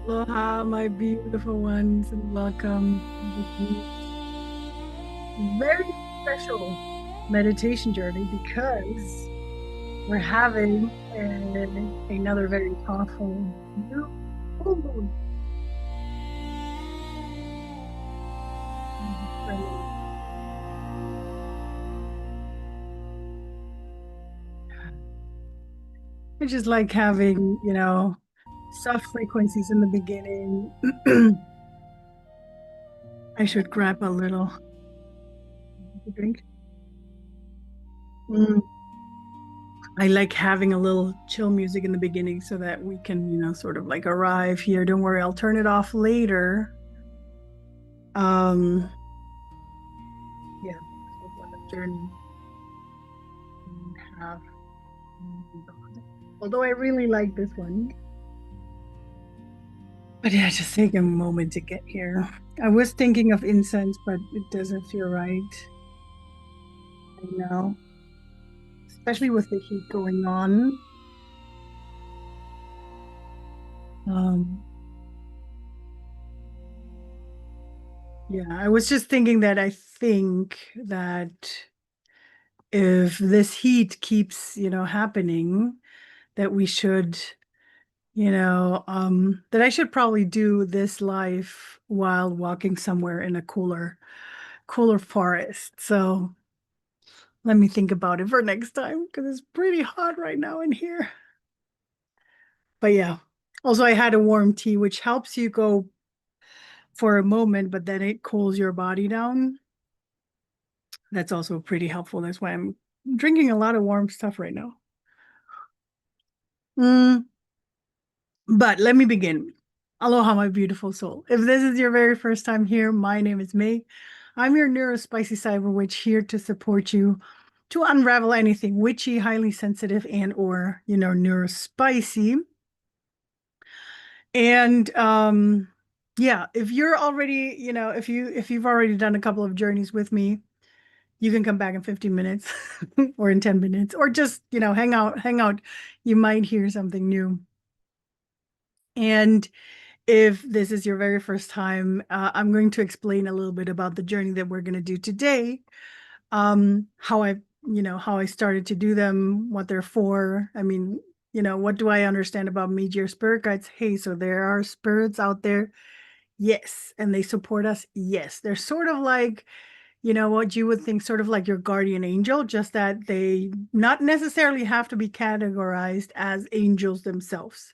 Aloha, my beautiful ones, and welcome to this very special meditation journey because we're having another very powerful new full moon. I just like having, soft frequencies in the beginning. I should grab a little drink. Mm. I like having a little chill music in the beginning so that we can, sort of like arrive here. Don't worry, I'll turn it off later. Um, yeah, so what a journey we have. Although I really like this one. But yeah, just take a moment to get here. I was thinking of incense, but it doesn't feel right right now, especially with the heat going on. Um, yeah, I was just thinking that I think that if this heat keeps, happening, that we should, that I should probably do this live while walking somewhere in a cooler forest. So let me think about it for next time because it's pretty hot right now in here. But yeah, also I had a warm tea, which helps you go for a moment, but then it cools your body down. That's also pretty helpful. That's why I'm drinking a lot of warm stuff right now. Mm, but let me begin. Aloha, my beautiful soul. If this is your very first time here, my name is May. I'm your neurospicy cyber witch here to support you to unravel anything witchy, highly sensitive, and or neurospicy. And yeah, if you're already, if you've already done a couple of journeys with me, you can come back in 15 minutes or in 10 minutes or just, hang out. You might hear something new. And if this is your very first time, I'm going to explain a little bit about the journey that we're going to do today. How I started to do them, what they're for. I mean, what do I understand about meteor spirit guides? Hey, so there are spirits out there. Yes. And they support us. Yes. They're sort of like, what you would think sort of like your guardian angel, just that they not necessarily have to be categorized as angels themselves.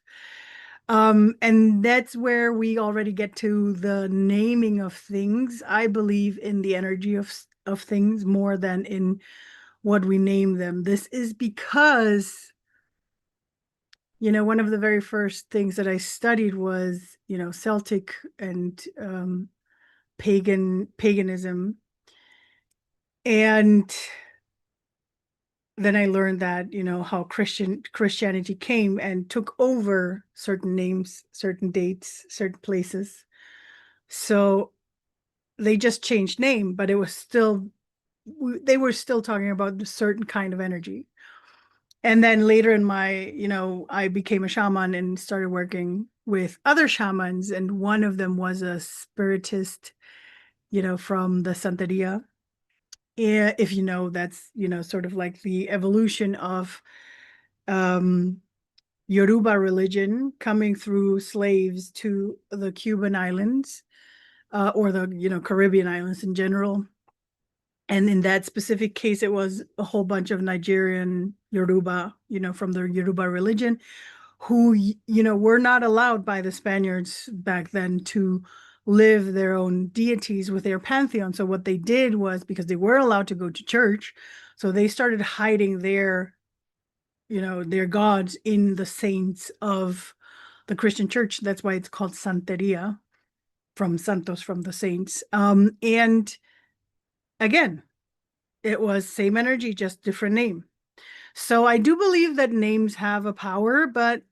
And that's where we already get to the naming of things. I believe in the energy of things more than in what we name them. This is because, one of the very first things that I studied was, Celtic and paganism. And then I learned that, how Christianity came and took over certain names, certain dates, certain places. So they just changed name, but it was still they were still talking about a certain kind of energy. And then later in my, I became a shaman and started working with other shamans, and one of them was a spiritist, from the Santeria. Yeah, if you know, that's, sort of like the evolution of um Yoruba religion coming through slaves to the Cuban islands, or the, Caribbean islands in general. And in that specific case, it was a whole bunch of Nigerian Yoruba, from the Yoruba religion, who, were not allowed by the Spaniards back then to live their own deities with their pantheon. So what they did was, because they were allowed to go to church, so they started hiding their gods in the saints of the Christian church. That's why it's called Santeria, from Santos, from the saints. And again, it was same energy, just different name. So I do believe that names have a power, but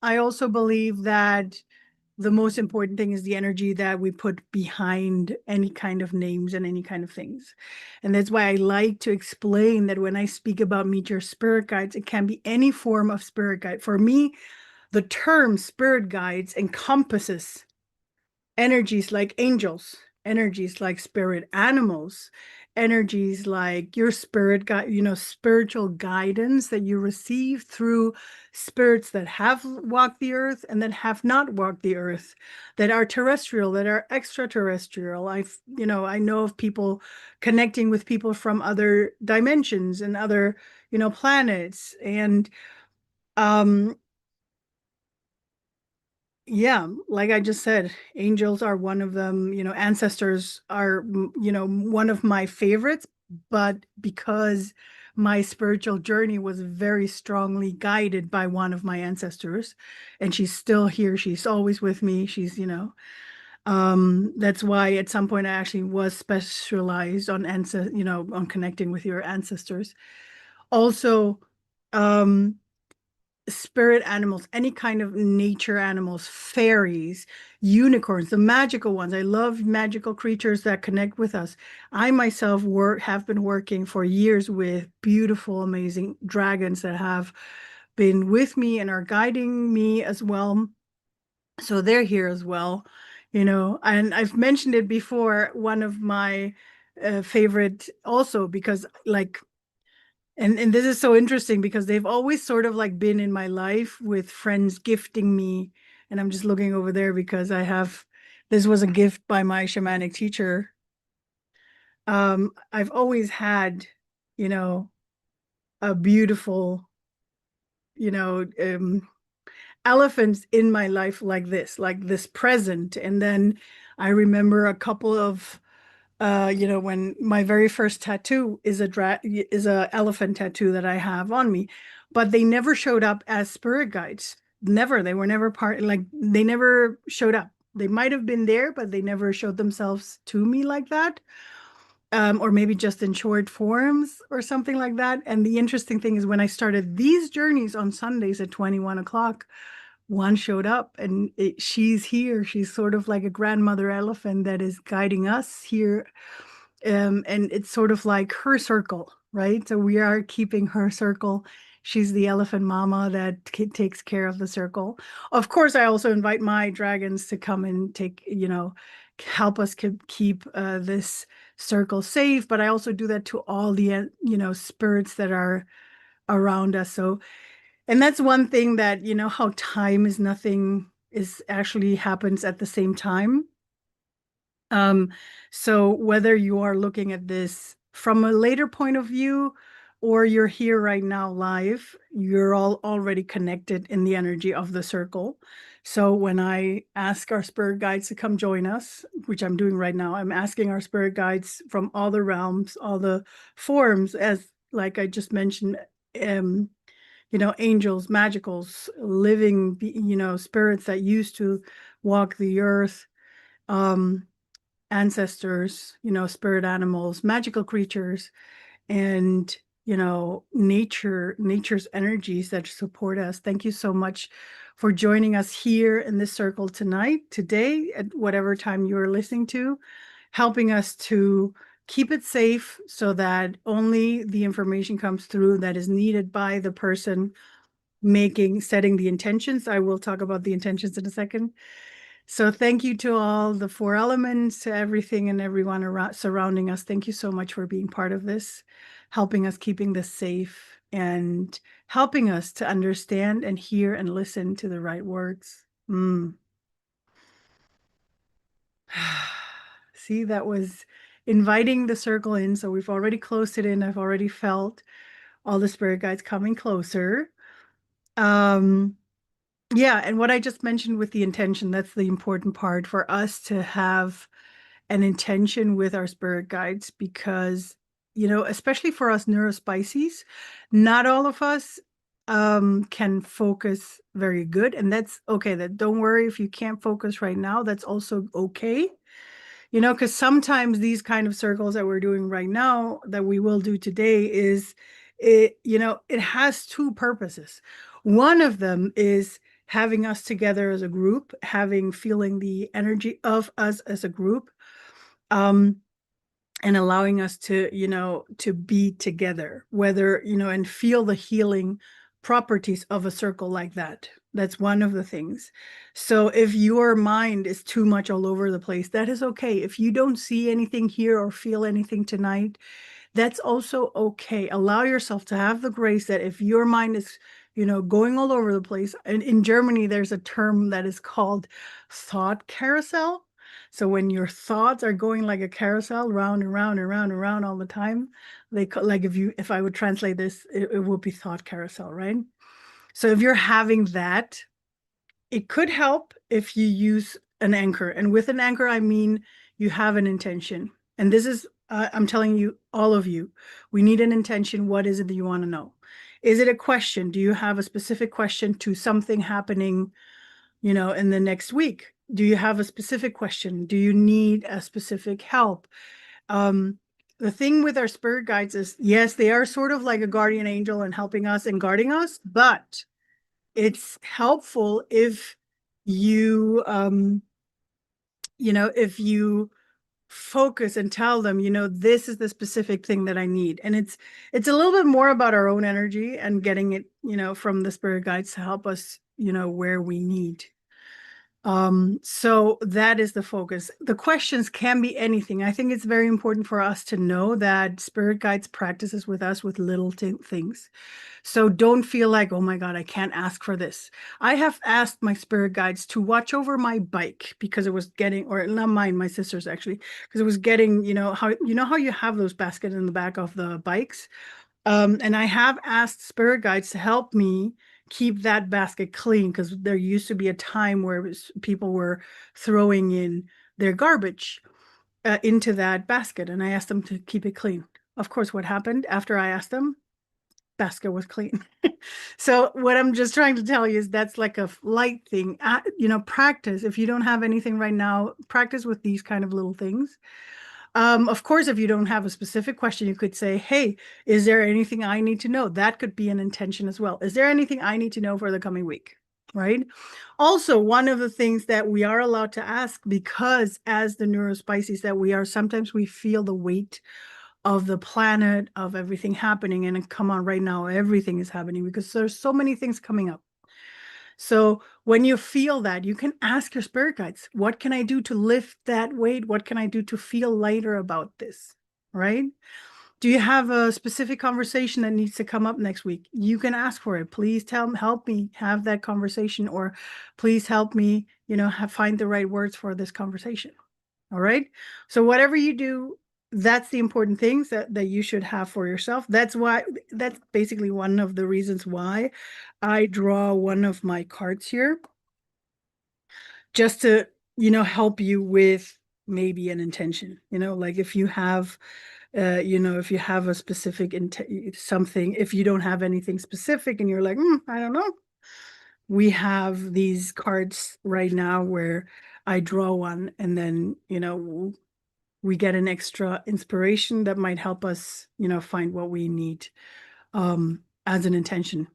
I also believe that the most important thing is the energy that we put behind any kind of names and any kind of things. And that's why I like to explain that when I speak about meet your spirit guides, it can be any form of spirit guide. For me, the term spirit guides encompasses energies like angels, energies like spirit animals, energies like your spirit guide, spiritual guidance that you receive through spirits that have walked the earth and that have not walked the earth, that are terrestrial, that are extraterrestrial. I know of people connecting with people from other dimensions and other, planets. And um yeah, like I just said, angels are one of them, ancestors are, one of my favorites, but because my spiritual journey was very strongly guided by one of my ancestors, and she's still here, she's always with me, she's, that's why at some point I actually was specialized on on connecting with your ancestors. Also, um, spirit animals, any kind of nature animals, fairies, unicorns, the magical ones. I love magical creatures that connect with us. I myself have been working for years with beautiful, amazing dragons that have been with me and are guiding me as well. So they're here as well, and I've mentioned it before, one of my favorite also, because like, and this is so interesting because they've always sort of like been in my life with friends gifting me. And I'm just looking over there because this was a gift by my shamanic teacher. I've always had, you know, a beautiful, you know, elephants in my life like this present. And then I remember a couple of when my very first tattoo is a elephant tattoo that I have on me, but they never showed up as spirit guides. Never. They were never they never showed up. They might have been there, but they never showed themselves to me like that. Or maybe just in short forms or something like that. And the interesting thing is when I started these journeys on Sundays at 21 o'clock, one showed up, and she's here. She's sort of like a grandmother elephant that is guiding us here. And it's sort of like her circle, right? So we are keeping her circle. She's the elephant mama that takes care of the circle. Of course, I also invite my dragons to come and help us keep this circle safe. But I also do that to all the, spirits that are around us. So, and that's one thing that, how time is nothing is actually happens at the same time. Um, so whether you are looking at this from a later point of view or you're here right now live, you're all already connected in the energy of the circle. So when I ask our spirit guides to come join us, which I'm doing right now, I'm asking our spirit guides from all the realms, all the forms, as like I just mentioned, um, angels, magicals, living, spirits that used to walk the earth, um, ancestors, spirit animals, magical creatures, and nature's energies that support us. Thank you so much for joining us here in this circle today, at whatever time you are listening to, helping us to keep it safe so that only the information comes through that is needed by the person setting the intentions. I will talk about the intentions in a second. So thank you to all the four elements, to everything and everyone around surrounding us. Thank you so much for being part of this, helping us keeping this safe and helping us to understand and hear and listen to the right words. See, that was inviting the circle in. So we've already closed it in. I've already felt all the spirit guides coming closer. Yeah, and what I just mentioned with the intention, that's the important part for us to have an intention with our spirit guides because, especially for us neurospicies, not all of us can focus very good. And that's okay. That don't worry if you can't focus right now, that's also okay. Because sometimes these kind of circles that we're doing right now, that we will do today, it has two purposes. One of them is having us together as a group, feeling the energy of us as a group, and allowing us to be together, whether, and feel the healing properties of a circle like that. That's one of the things. So if your mind is too much all over the place, that is okay. If you don't see anything, hear, or feel anything tonight, that's also okay. Allow yourself to have the grace that if your mind is, going all over the place, and in Germany, there's a term that is called thought carousel. So when your thoughts are going like a carousel, round and round and round and round all the time, like if I would translate this, it would be thought carousel, right? So if you're having that, it could help if you use an anchor. And with an anchor, I mean you have an intention. And this is, I'm telling you, all of you, we need an intention. What is it that you want to know? Is it a question? Do you have a specific question to something happening, in the next week? Do you have a specific question? Do you need a specific help? The thing with our spirit guides is, yes, they are sort of like a guardian angel and helping us and guarding us, but it's helpful if you if you focus and tell them, this is the specific thing that I need. And it's a little bit more about our own energy and getting it, from the spirit guides to help us, where we need. So that is the focus. The questions can be anything. I think it's very important for us to know that spirit guides practices with us with little things. So don't feel like, oh my God, I can't ask for this. I have asked my spirit guides to watch over my bike because it was getting, or not mine, my sister's actually, because it was getting, how you have those baskets in the back of the bikes. And I have asked spirit guides to help me keep that basket clean because there used to be a time where people were throwing in their garbage into that basket, and I asked them to keep it clean. Of course, what happened after I asked them? Basket was clean. So what I'm just trying to tell you is that's like a light thing. Practice. If you don't have anything right now, practice with these kind of little things. Of course, if you don't have a specific question, you could say, hey, is there anything I need to know? That could be an intention as well. Is there anything I need to know for the coming week? Right? Also, one of the things that we are allowed to ask, because as the neurospices that we are, sometimes we feel the weight of the planet, of everything happening. And come on, right now, everything is happening because there's so many things coming up. So when you feel that, you can ask your spirit guides, what can I do to lift that weight? What can I do to feel lighter about this? Right? Do you have a specific conversation that needs to come up next week? You can ask for it. Please help me have that conversation, or please help me, find the right words for this conversation. All right. So whatever you do, that's the important things that you should have for yourself. That's basically one of the reasons why I draw one of my cards here, just to, help you with maybe an intention, like if you have, if you have a specific something, if you don't have anything specific and you're like, I don't know. We have these cards right now where I draw one and then, we get an extra inspiration that might help us, find what we need as an intention.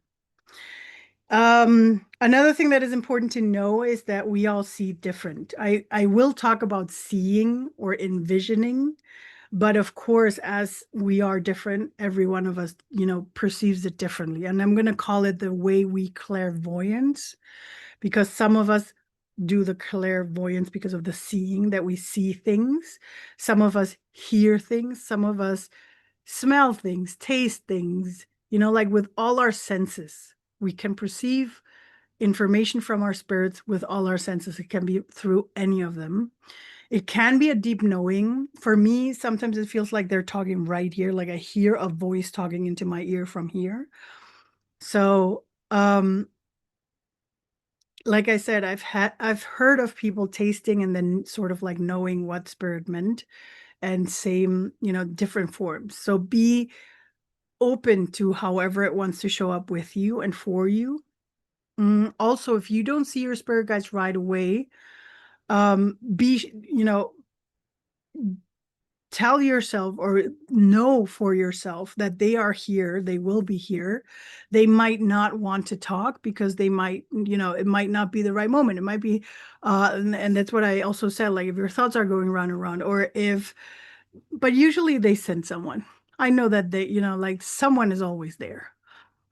Another thing that is important to know is that we all see different. I will talk about seeing or envisioning, but of course, as we are different, every one of us, perceives it differently. And I'm going to call it the way we clairvoyance, because some of us do the clairvoyance because of the seeing, that we see things. Some of us hear things. Some of us smell things, taste things, like with all our senses. We can perceive information from our spirits with all our senses. It can be through any of them. It can be a deep knowing. For me, sometimes it feels like they're talking right here, like I hear a voice talking into my ear from here. So, like I said, I've heard of people tasting and then sort of like knowing what spirit meant, and same, different forms. So be open to however it wants to show up with you and for you. Also, if you don't see your spirit guides right away, be, tell yourself or know for yourself that they are here. They will be here. They might not want to talk because they might, it might not be the right moment. It might be, and that's what I also said, like if your thoughts are going round and round, or but usually they send someone. I know that they, like someone is always there.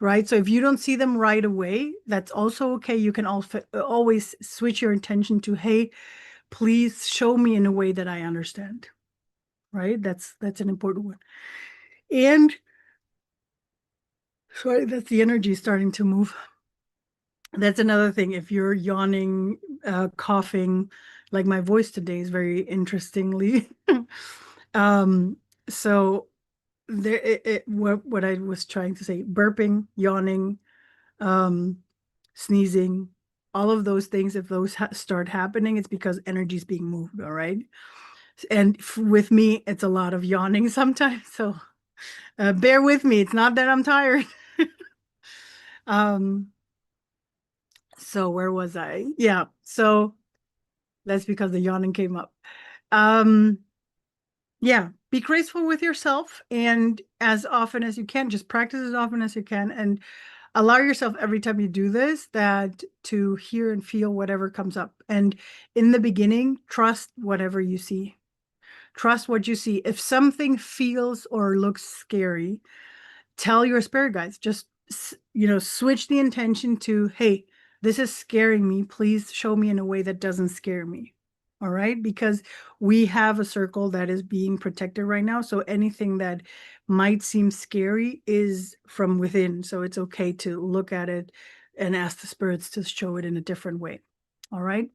right? So if you don't see them right away, that's also okay. You can also always switch your intention to, hey, please show me in a way that I understand, right? That's an important one. And sorry, that's the energy starting to move. That's another thing. If you're yawning, coughing, like my voice today is very interestingly. um, so there, what I was trying to say, burping, yawning, um, sneezing, all of those things, if those start happening, it's because energy is being moved, all right? And with me, it's a lot of yawning sometimes. So bear with me. It's not that I'm tired. um, so where was I? Yeah. So that's because the yawning came up. Um, yeah. Be graceful with yourself, and as often as you can, just practice as often as you can, and allow yourself every time you do this that to hear and feel whatever comes up. And in the beginning, trust whatever you see. Trust what you see. If something feels or looks scary, tell your spirit guides, just, switch the intention to, hey, this is scaring me. Please show me in a way that doesn't scare me. All right. Because we have a circle that is being protected right now. So anything that might seem scary is from within. So it's okay to look at it and ask the spirits to show it in a different way. All right.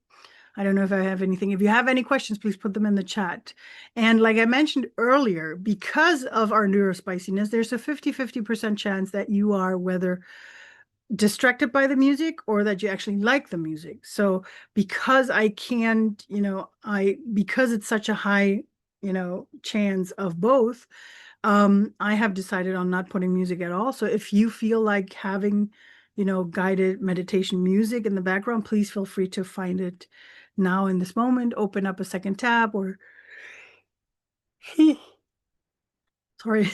I don't know if I have anything. If you have any questions, please put them in the chat. And like I mentioned earlier, because of our neurospiciness, there's a 50-50% chance that you are whether distracted by the music or that you actually like the music. So because I can't, because it's such a high, chance of both, I have decided on not putting music at all. So if you feel like having, guided meditation music in the background, please feel free to find it now in this moment. Open up a second tab or sorry,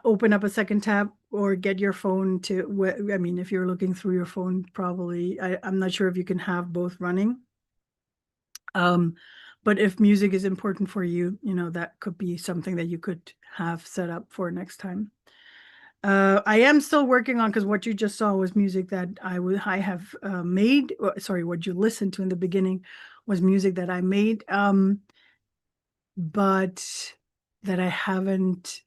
open up a second tab or get your phone to, I mean, if you're looking through your phone, probably, I'm not sure if you can have both running. But if music is important for you, that could be something that you could have set up for next time. I am still working on, because what you just saw was music that I have made. Sorry, what you listened to in the beginning was music that I made, but that I haven't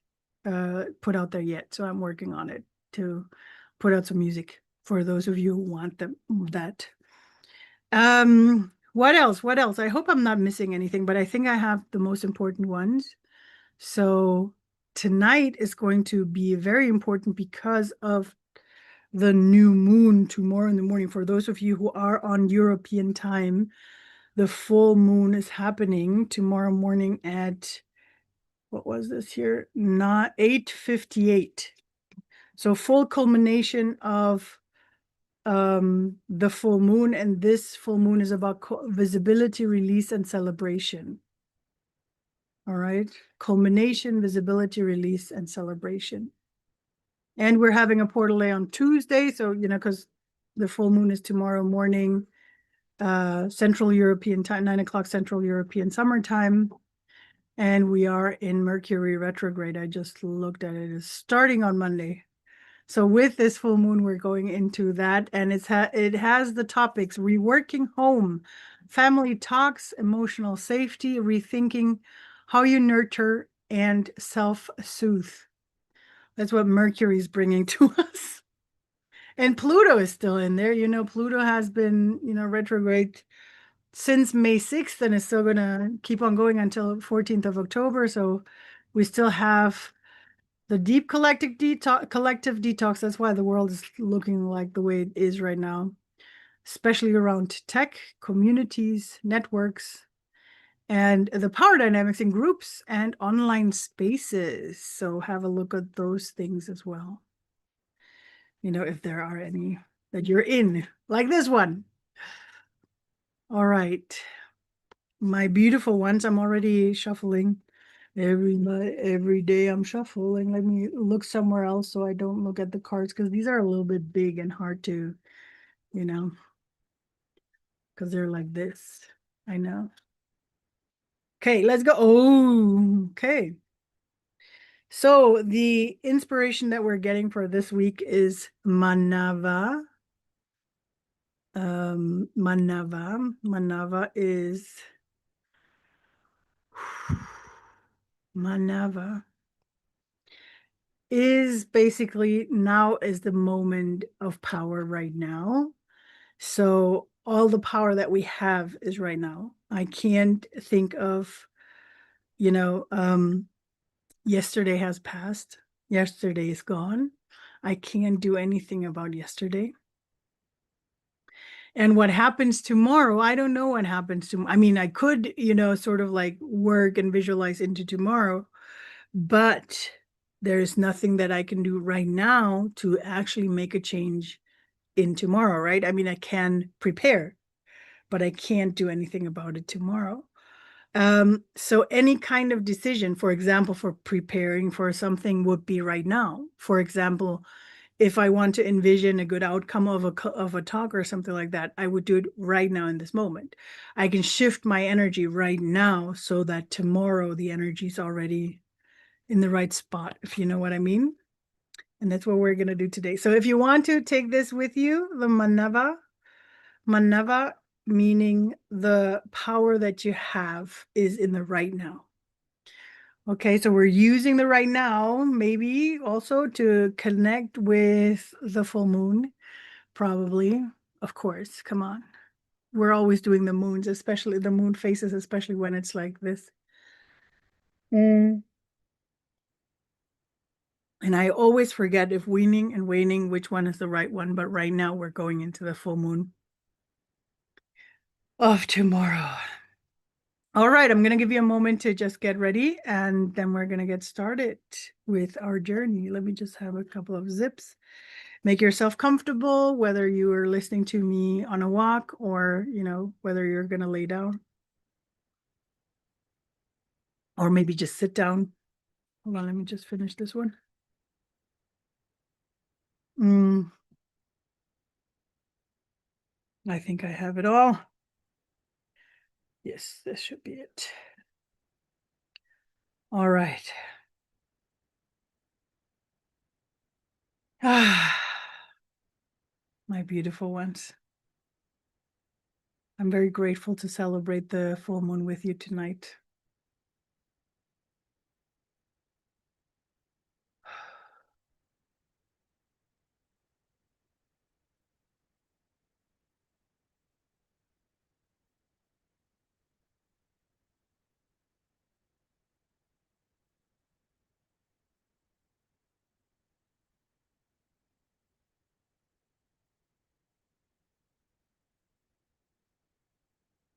put out there yet. So I'm working on it to put out some music for those of you who want that. What else? What else? I hope I'm not missing anything, but I think I have the most important ones. So tonight is going to be very important because of the new moon tomorrow in the morning. For those of you who are on European time, the full moon is happening tomorrow morning at, what was this here? Not 8:58. So full culmination of the full moon, and this full moon is about visibility, release, and celebration. All right, culmination, visibility, release, and celebration. And we're having a portal day on Tuesday, so because the full moon is tomorrow morning, Central European time, 9 o'clock Central European summertime, and we are in Mercury retrograde. I just looked at it. It's starting on Monday. So with this full moon, we're going into that, and it has the topics: reworking home, family talks, emotional safety, rethinking how you nurture, and self-soothe. That's what Mercury is bringing to us. And Pluto is still in there. Pluto has been, retrograde since May 6th, and is still going to keep on going until 14th of October. So we still have the deep collective detox. That's why the world is looking like the way it is right now, especially around tech, communities, networks, and the power dynamics in groups and online spaces. So have a look at those things as well. If there are any that you're in, like this one. All right. My beautiful ones, I'm already shuffling. Every day I'm shuffling. Let me look somewhere else so I don't look at the cards, because these are a little bit big and hard to, because they're like this. I know. Okay, let's go. Oh, okay. So the inspiration that we're getting for this week is Manava. Manava is Manava is basically now is the moment of power right now. So all the power that we have is right now. I can't think of, you know, yesterday has passed. Yesterday is gone. I can't do anything about yesterday. And what happens tomorrow, I don't know what happens to, I mean, I could, sort of like work and visualize into tomorrow, but there's nothing that I can do right now to actually make a change in tomorrow, right? I mean, I can prepare, but I can't do anything about it tomorrow. So any kind of decision, for example, for preparing for something would be right now. For example, if I want to envision a good outcome of a talk or something like that, I would do it right now in this moment. I can shift my energy right now so that tomorrow the energy is already in the right spot, if you know what I mean. And that's what we're going to do today. So if you want to take this with you, the Manava meaning the power that you have is in the right now. Okay, so we're using the right now, maybe also to connect with the full moon, probably. Of course, come on. We're always doing the moons, especially the moon phases, especially when it's like this. Mm. And I always forget if weaning and waning, which one is the right one. But right now we're going into the full moon of tomorrow. All right, I'm going to give you a moment to just get ready, and then we're going to get started with our journey. Let me just have a couple of zips. Make yourself comfortable, whether you are listening to me on a walk or, whether you're going to lay down or maybe just sit down. Hold on, let me just finish this one. I think I have it all. Yes, this should be it. All right. Ah, my beautiful ones. I'm very grateful to celebrate the full moon with you tonight.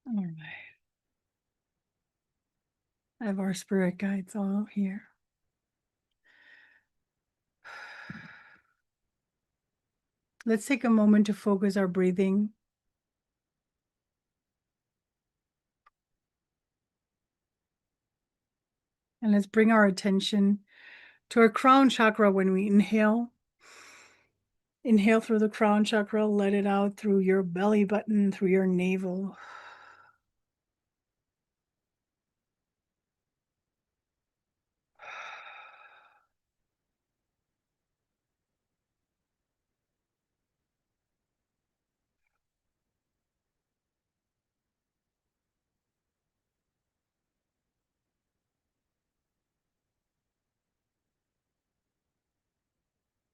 All right. I have our spirit guides all here. Let's take a moment to focus our breathing. And let's bring our attention to our crown chakra when we inhale. Inhale through the crown chakra, let it out through your belly button, through your navel.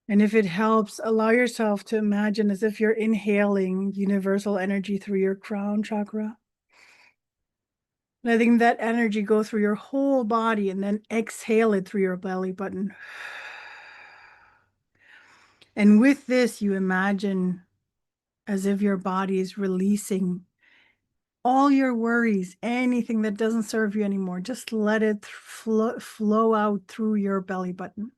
And if it helps, allow yourself to imagine as if you're inhaling universal energy through your crown chakra. Letting that energy go through your whole body and then exhale it through your belly button. And with this, you imagine as if your body is releasing all your worries, anything that doesn't serve you anymore. Just let it flow out through your belly button.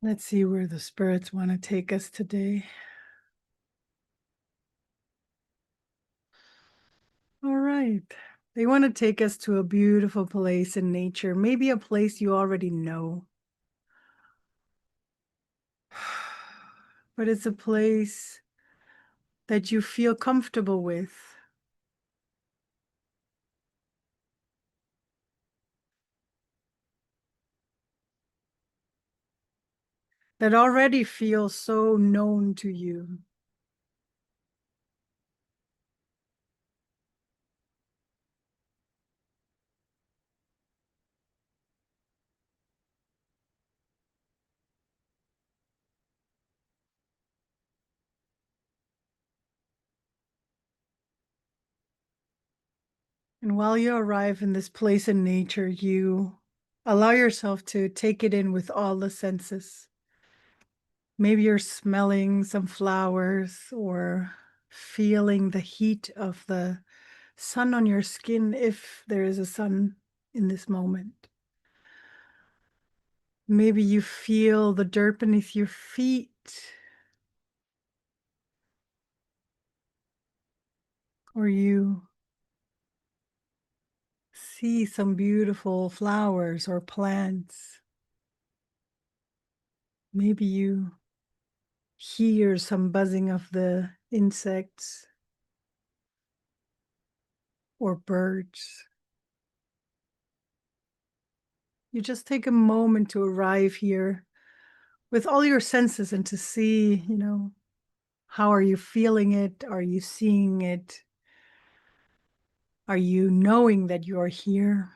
Let's see where the spirits want to take us today. All right. They want to take us to a beautiful place in nature, maybe a place you already know. But it's a place that you feel comfortable with. That already feels so known to you. And while you arrive in this place in nature, you allow yourself to take it in with all the senses. Maybe you're smelling some flowers or feeling the heat of the sun on your skin if there is a sun in this moment. Maybe you feel the dirt beneath your feet, or you see some beautiful flowers or plants. Maybe you hear some buzzing of the insects or birds. You just take a moment to arrive here with all your senses and to see, how are you feeling it? Are you seeing it? Are you knowing that you're here?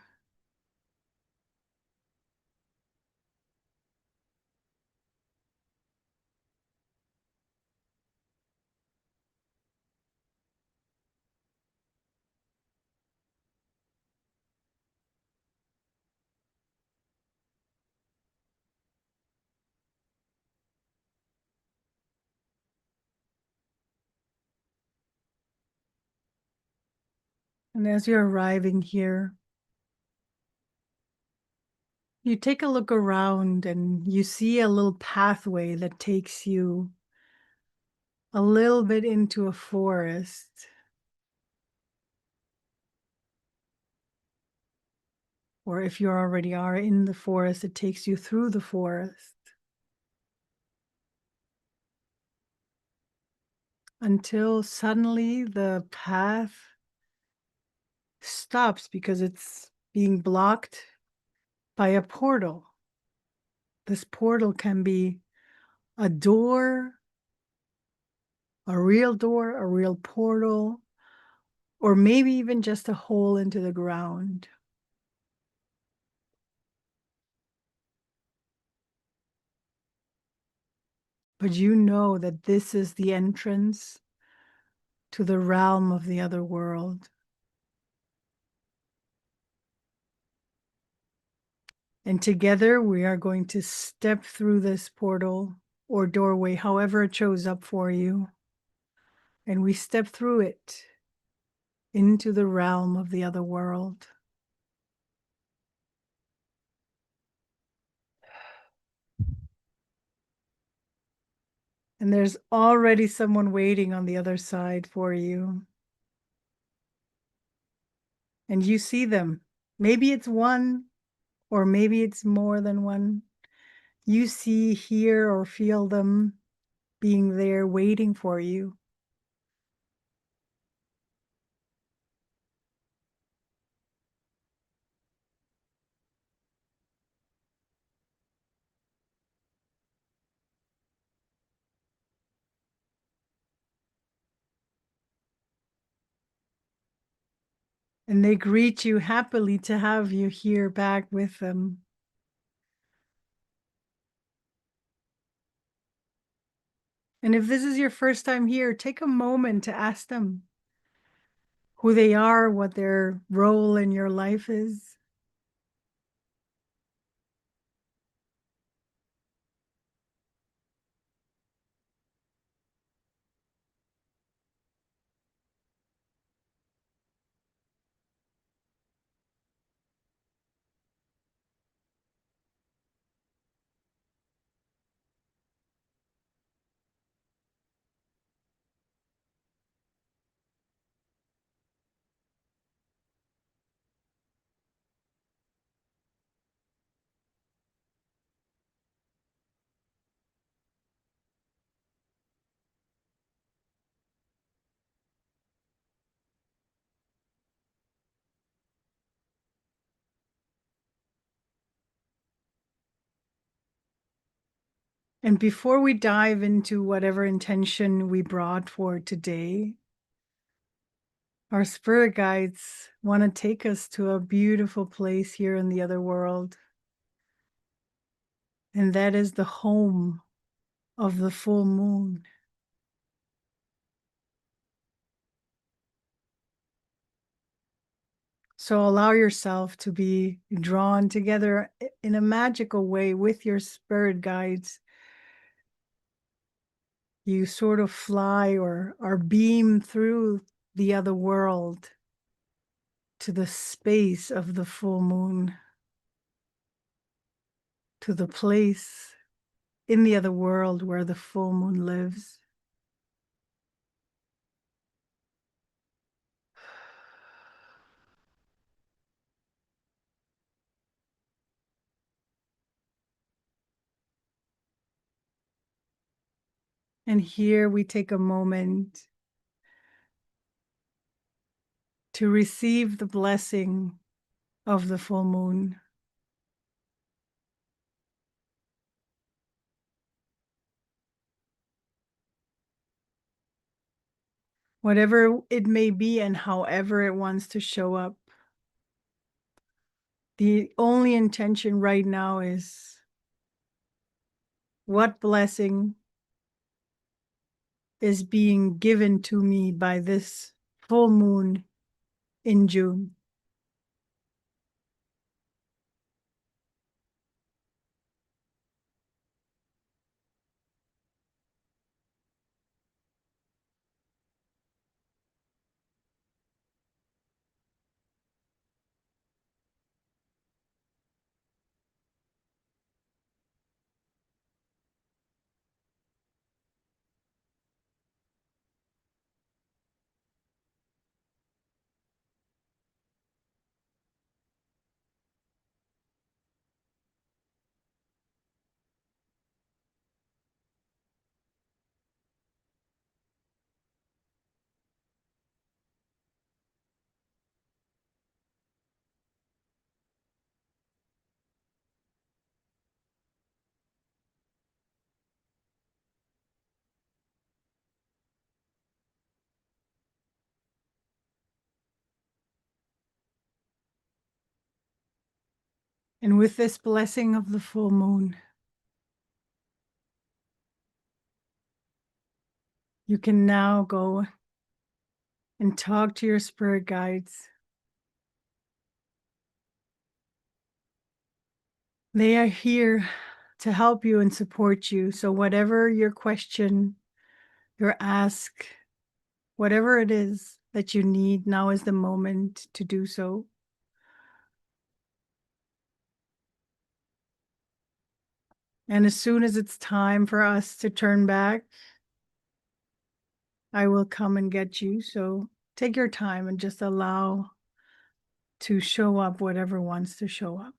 And as you're arriving here, you take a look around and you see a little pathway that takes you a little bit into a forest. Or if you already are in the forest, it takes you through the forest until suddenly the path stops because it's being blocked by a portal. This portal can be a door, a real portal, or maybe even just a hole into the ground. But you know that this is the entrance to the realm of the other world. And together we are going to step through this portal or doorway, however it shows up for you. And we step through it into the realm of the other world. And there's already someone waiting on the other side for you. And you see them. Maybe it's one, or maybe it's more than one. You see, hear, or feel them being there waiting for you. And they greet you happily to have you here back with them. And if this is your first time here, take a moment to ask them who they are, what their role in your life is. And before we dive into whatever intention we brought for today, our spirit guides want to take us to a beautiful place here in the other world. And that is the home of the full moon. So allow yourself to be drawn together in a magical way with your spirit guides. You sort of fly or beam through the other world to the space of the full moon, to the place in the other world where the full moon lives. And here we take a moment to receive the blessing of the full moon. Whatever it may be and however it wants to show up. The only intention right now is what blessing is being given to me by this full moon in June. And with this blessing of the full moon, you can now go and talk to your spirit guides. They are here to help you and support you. So whatever your question, your ask, whatever it is that you need, now is the moment to do so. And as soon as it's time for us to turn back, I will come and get you. So take your time and just allow to show up whatever wants to show up.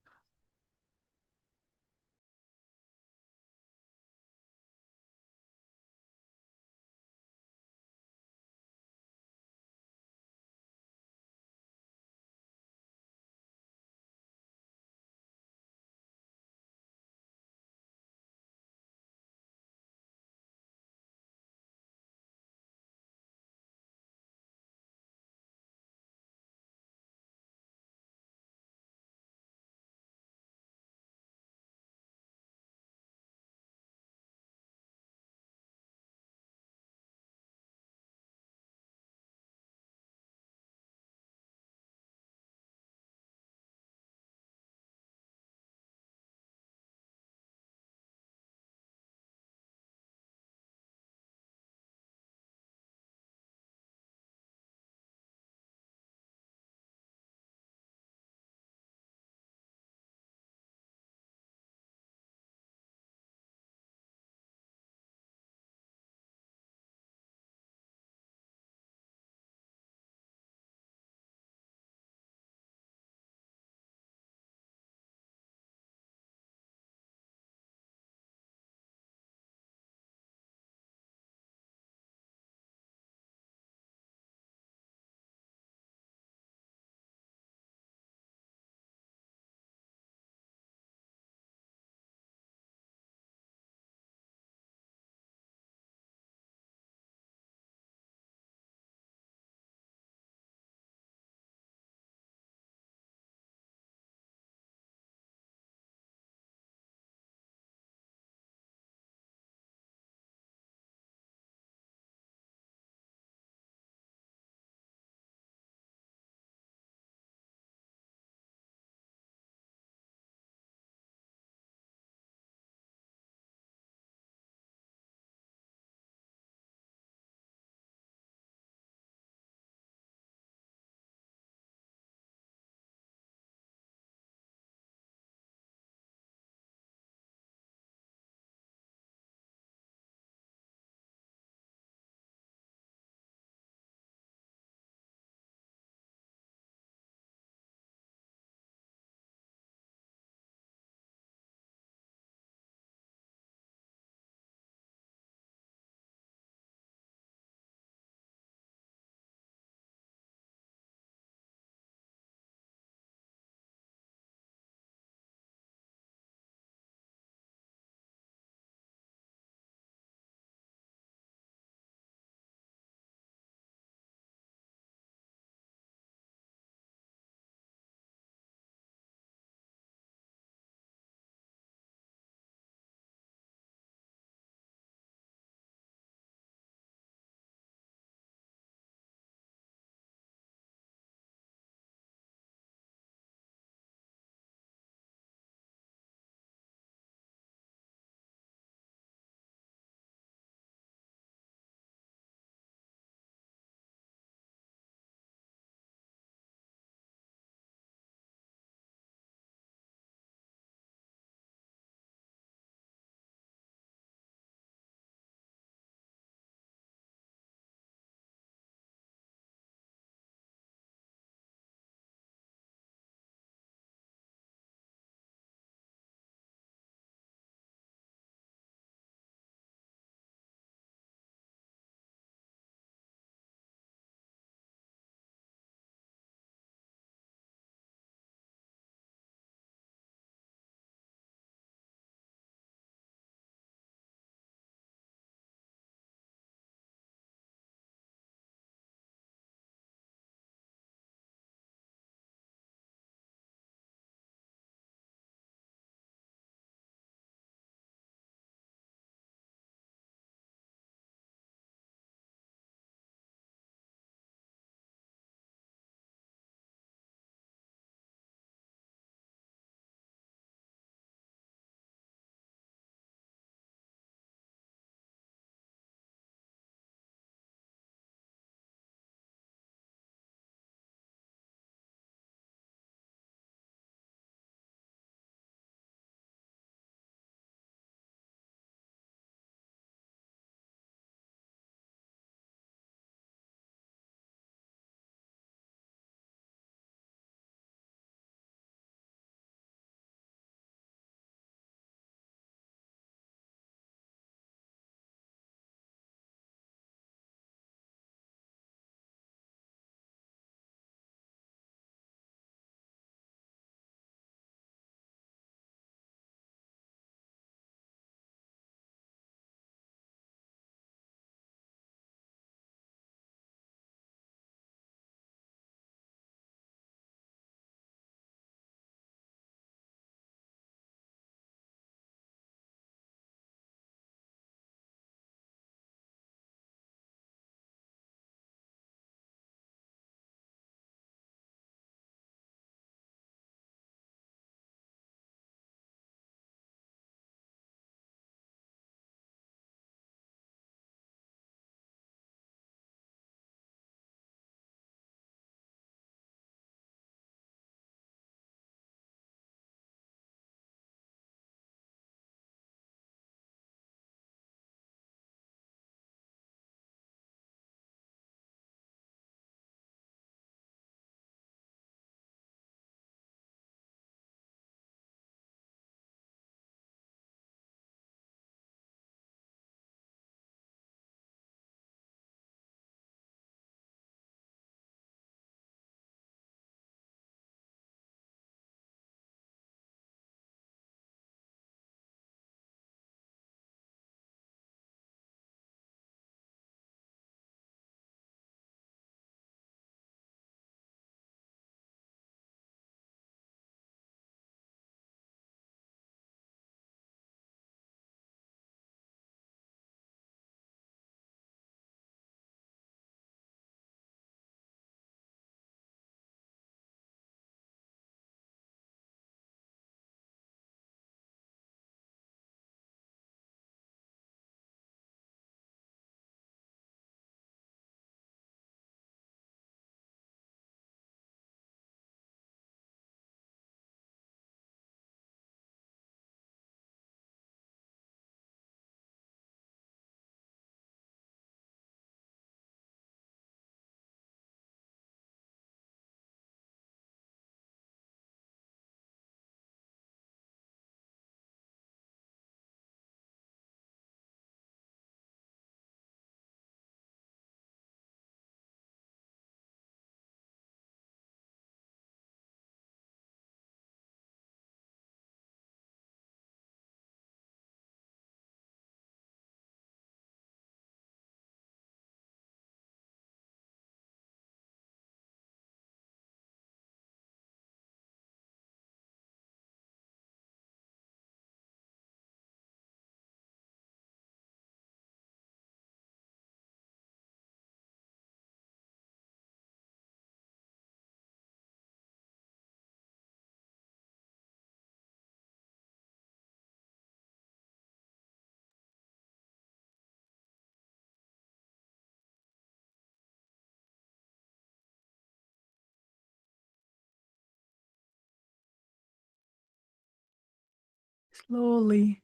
Slowly,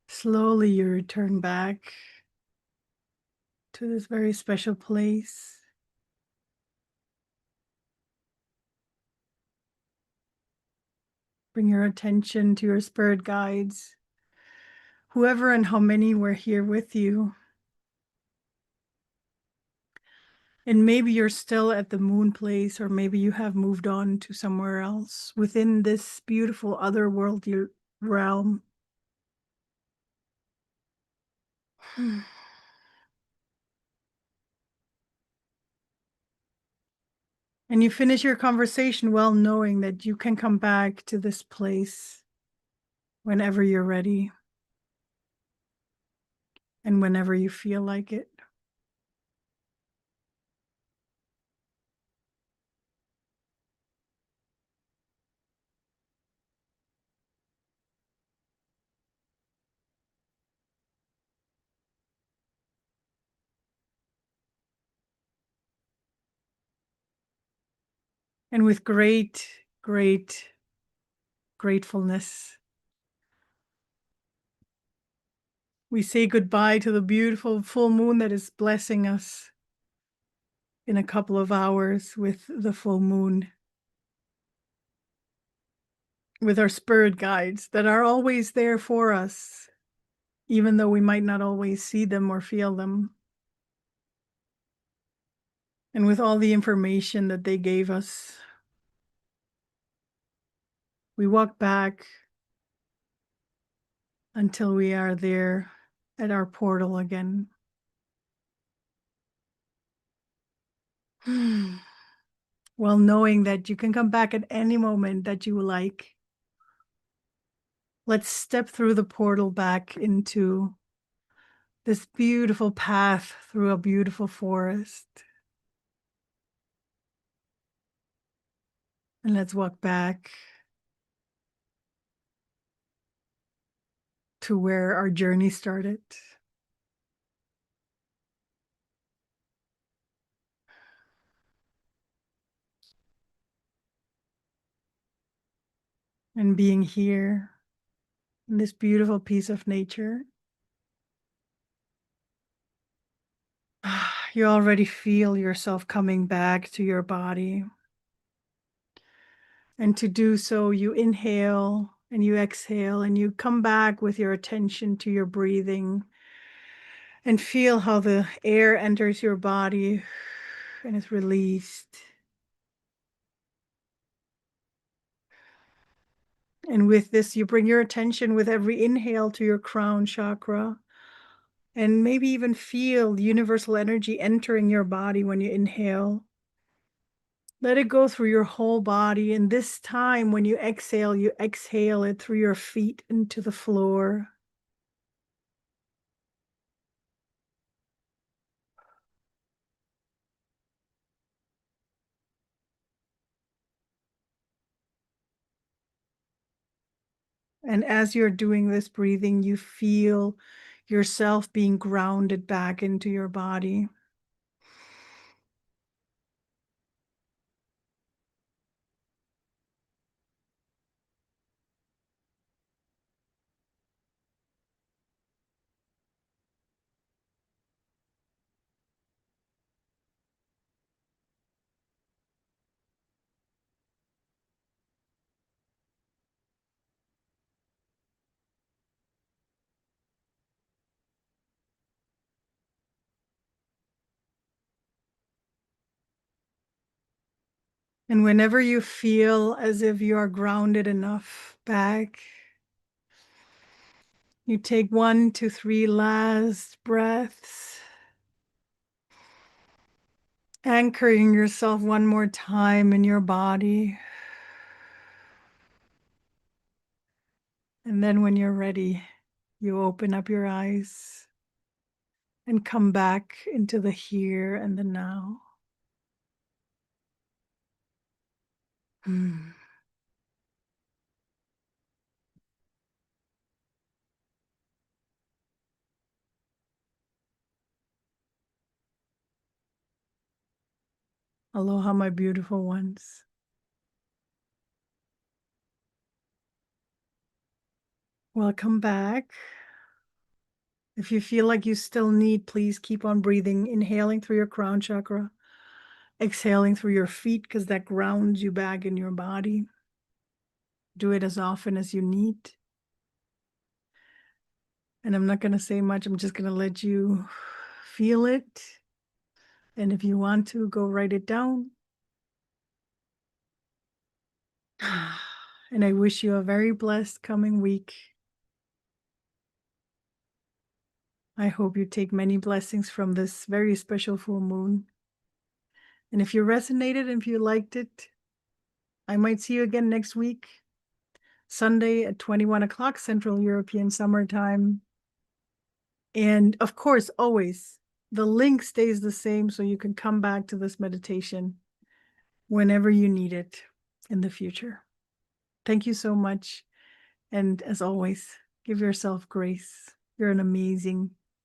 slowly you return back to this very special place. Bring your attention to your spirit guides, whoever and how many were here with you. And maybe you're still at the moon place, or maybe you have moved on to somewhere else within this beautiful otherworldly realm. And you finish your conversation well knowing that you can come back to this place whenever you're ready and whenever you feel like it. And with great, great gratefulness, we say goodbye to the beautiful full moon that is blessing us in a couple of hours with the full moon, with our spirit guides that are always there for us, even though we might not always see them or feel them. And with all the information that they gave us, we walk back until we are there at our portal again. Well, knowing that you can come back at any moment that you like. Let's step through the portal back into this beautiful path through a beautiful forest. And let's walk back to where our journey started. And being here in this beautiful piece of nature, you already feel yourself coming back to your body. And to do so, you inhale and you exhale and you come back with your attention to your breathing and feel how the air enters your body and is released. And with this, you bring your attention with every inhale to your crown chakra, and maybe even feel the universal energy entering your body when you inhale. Let it go through your whole body. And this time, when you exhale it through your feet into the floor. And as you're doing this breathing, you feel yourself being grounded back into your body. And whenever you feel as if you are grounded enough back, you take 1 to 3 last breaths, anchoring yourself one more time in your body. And then when you're ready, you open up your eyes and come back into the here and the now. Aloha, my beautiful ones. Welcome back. If you feel like you still need, please keep on breathing, inhaling through your crown chakra, exhaling through your feet because that grounds you back in your body. Do it as often as you need. And I'm not going to say much. I'm just going to let you feel it. And if you want to, go write it down. And I wish you a very blessed coming week. I hope you take many blessings from this very special full moon. And if you resonated and if you liked it, I might see you again next week, Sunday at 21 o'clock Central European Summer Time. And of course, always, the link stays the same so you can come back to this meditation whenever you need it in the future. Thank you so much. And as always, give yourself grace. You're an amazing